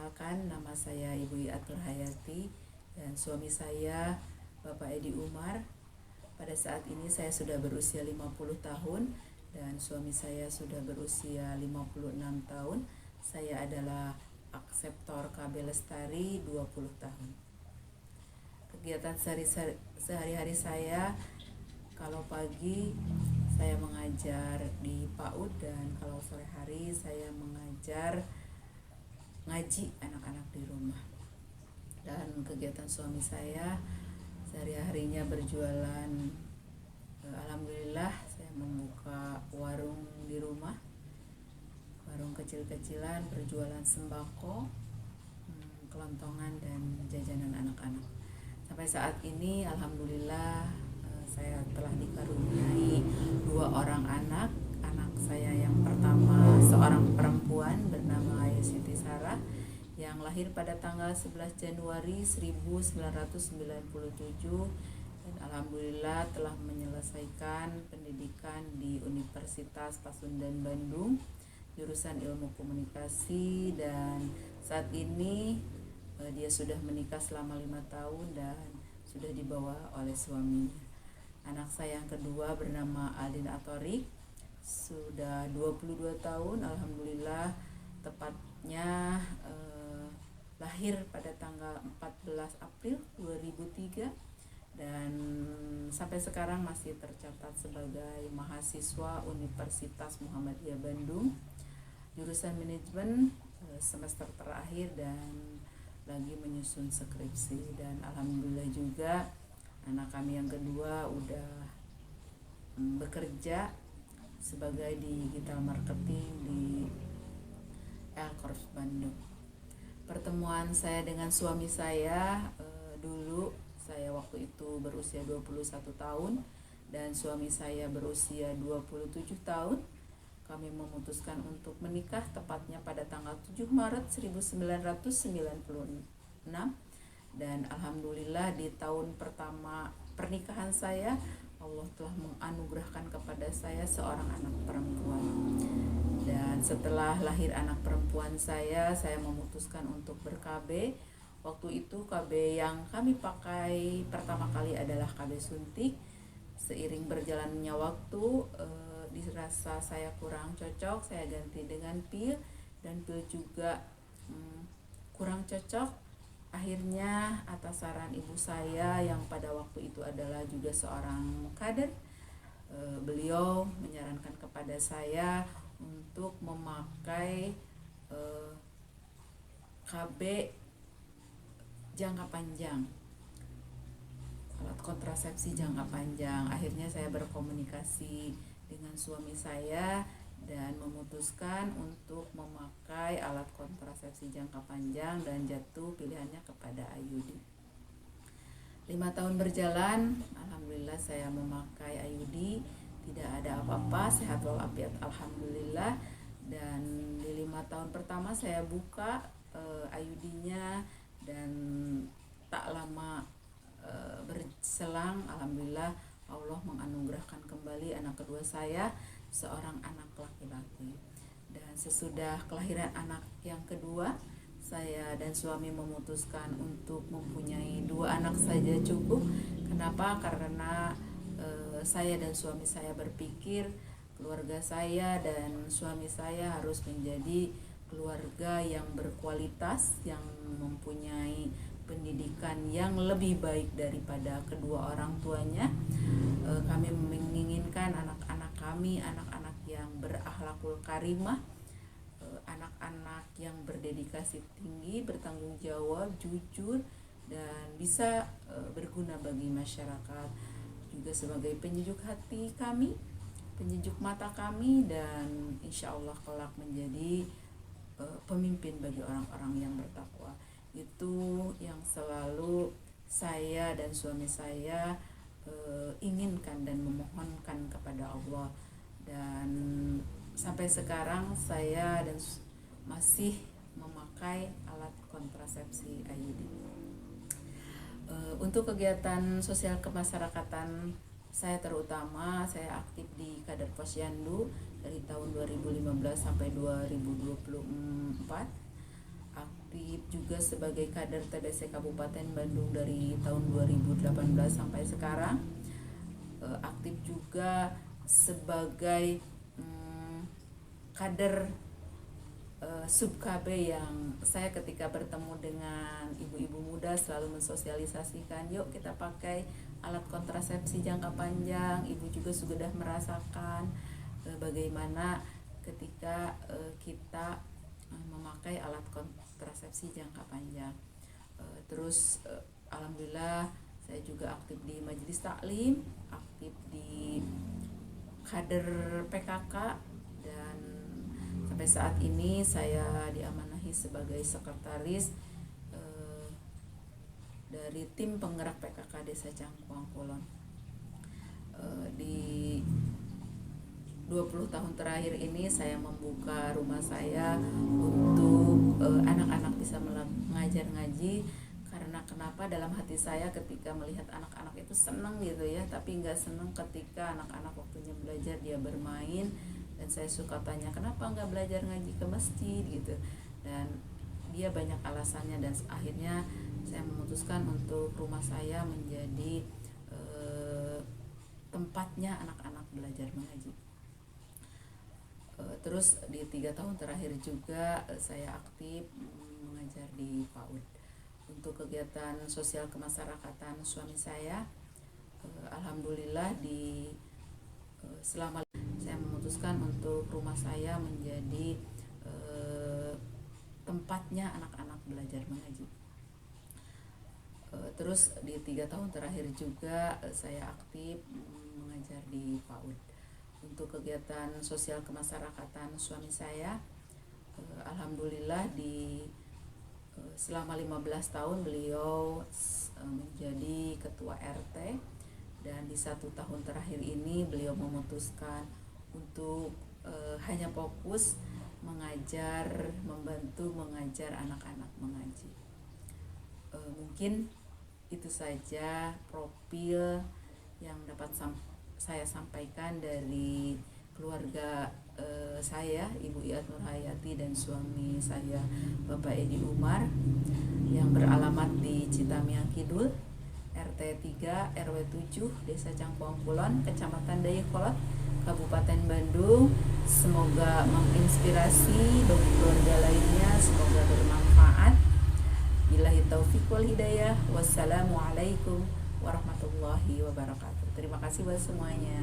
Perkenalkan, nama saya Ibu Iatur Hayati dan suami saya Bapak Edi Umar. Pada saat ini saya sudah berusia 50 tahun dan suami saya sudah berusia 56 tahun. Saya adalah akseptor KB Lestari 20 tahun. Kegiatan sehari-hari saya, kalau pagi saya mengajar di PAUD dan kalau sore hari saya mengajar ngaji anak-anak di rumah. Dan kegiatan suami saya sehari-harinya berjualan. Alhamdulillah saya membuka warung di rumah, warung kecil-kecilan, berjualan sembako, kelontongan dan jajanan anak-anak. Sampai saat ini alhamdulillah saya telah dikaruniai 2 orang anak. Anak saya yang pertama seorang perempuan bernama Siti Sarah yang lahir pada tanggal 11 Januari 1997 dan alhamdulillah telah menyelesaikan pendidikan di Universitas Pasundan Bandung, jurusan Ilmu Komunikasi, dan saat ini dia sudah menikah selama 5 tahun dan sudah dibawa oleh suaminya. Anak saya yang kedua bernama Aldin Atorik, sudah 22 tahun, alhamdulillah, tepatnya lahir pada tanggal 14 April 2003 dan sampai sekarang masih tercatat sebagai mahasiswa Universitas Muhammadiyah Bandung, jurusan manajemen semester terakhir dan lagi menyusun skripsi. Dan alhamdulillah juga anak kami yang kedua udah bekerja sebagai digital marketing di Elcorp Bandung. Pertemuan saya dengan suami saya dulu, saya waktu itu berusia 21 tahun dan suami saya berusia 27 tahun. Kami memutuskan untuk menikah tepatnya pada tanggal 7 Maret 1996 dan alhamdulillah di tahun pertama pernikahan saya Allah telah menganugerahkan kepada saya seorang anak perempuan. Dan setelah lahir anak perempuan saya memutuskan untuk ber-KB. Waktu itu KB yang kami pakai pertama kali adalah KB suntik. Seiring berjalannya waktu, dirasa saya kurang cocok, saya ganti dengan pil, dan pil juga kurang cocok. Akhirnya atas saran ibu saya yang pada waktu itu adalah juga seorang kader, beliau menyarankan kepada saya untuk memakai KB jangka panjang, alat kontrasepsi jangka panjang. Akhirnya saya berkomunikasi dengan suami saya dan memutuskan untuk memakai alat kontrasepsi jangka panjang dan jatuh pilihannya kepada IUD. 5 tahun berjalan, alhamdulillah saya memakai IUD, tidak ada apa-apa, sehat walafiat alhamdulillah. Dan di 5 tahun pertama saya buka IUD-nya dan tak lama berselang alhamdulillah Allah menganugerahkan kembali anak kedua saya, seorang anak laki-laki. Dan sesudah kelahiran anak yang kedua, saya dan suami memutuskan untuk mempunyai 2 anak saja cukup. Kenapa? Karena saya dan suami saya berpikir keluarga saya dan suami saya harus menjadi keluarga yang berkualitas, yang mempunyai pendidikan yang lebih baik daripada kedua orang tuanya. Kami menginginkan anak-anak kami, anak-anak yang berakhlakul karimah, anak-anak yang berdedikasi tinggi, bertanggung jawab, jujur, dan bisa berguna bagi masyarakat, juga sebagai penyejuk hati kami, penyejuk mata kami, dan insya Allah kelak menjadi pemimpin bagi orang-orang yang bertakwa. Itu yang selalu saya dan suami saya inginkan dan memohonkan kepada Allah. Dan sampai sekarang saya dan masih memakai alat kontrasepsi IUD. Untuk kegiatan sosial kemasyarakatan saya, terutama saya aktif di Kader Posyandu dari tahun 2015 sampai 2024, aktif juga sebagai kader TBC Kabupaten Bandung dari tahun 2018 sampai sekarang. Aktif juga sebagai kader Sub-KB yang saya ketika bertemu dengan ibu-ibu muda selalu mensosialisasikan, yuk kita pakai alat kontrasepsi jangka panjang. Ibu juga sudah merasakan bagaimana ketika kita memakai alat kontrasepsi jangka panjang. Terus alhamdulillah saya juga aktif di majelis taklim, aktif di kader PKK, dan sampai saat ini saya diamanahi sebagai sekretaris dari tim penggerak PKK Desa Cangkuang Kulon. Di 20 tahun terakhir ini saya membuka rumah saya untuk anak-anak bisa mengajar ngaji, karena kenapa dalam hati saya ketika melihat anak-anak itu senang gitu ya, tapi nggak senang ketika anak-anak waktunya belajar dia bermain. Dan saya suka tanya, kenapa nggak belajar ngaji ke masjid gitu, dan dia banyak alasannya, dan akhirnya saya memutuskan untuk rumah saya menjadi tempatnya anak-anak belajar mengaji. Terus di 3 tahun terakhir juga saya aktif mengajar di PAUD. Untuk kegiatan sosial kemasyarakatan suami saya, alhamdulillah selama saya memutuskan untuk rumah saya menjadi tempatnya anak-anak belajar mengaji. Terus di 3 tahun terakhir juga saya aktif mengajar di PAUD. Untuk kegiatan sosial kemasyarakatan suami saya, alhamdulillah selama 15 tahun beliau menjadi ketua RT, dan di 1 tahun terakhir ini beliau memutuskan untuk hanya fokus mengajar, membantu mengajar anak-anak mengaji. Mungkin itu saja profil yang dapat saya sampaikan dari keluarga saya, Ibu Iat Nurhayati, dan suami saya Bapak Edi Umar, yang beralamat di Citamiang Kidul, RT 3 RW 7 Desa Cangkuang Kulon, Kecamatan Dayakolot, Kabupaten Bandung. Semoga menginspirasi bagi keluarga lainnya, semoga bermanfaat. Billahi taufiq wal hidayah. Wassalamualaikum warahmatullahi wabarakatuh. Terima kasih buat semuanya.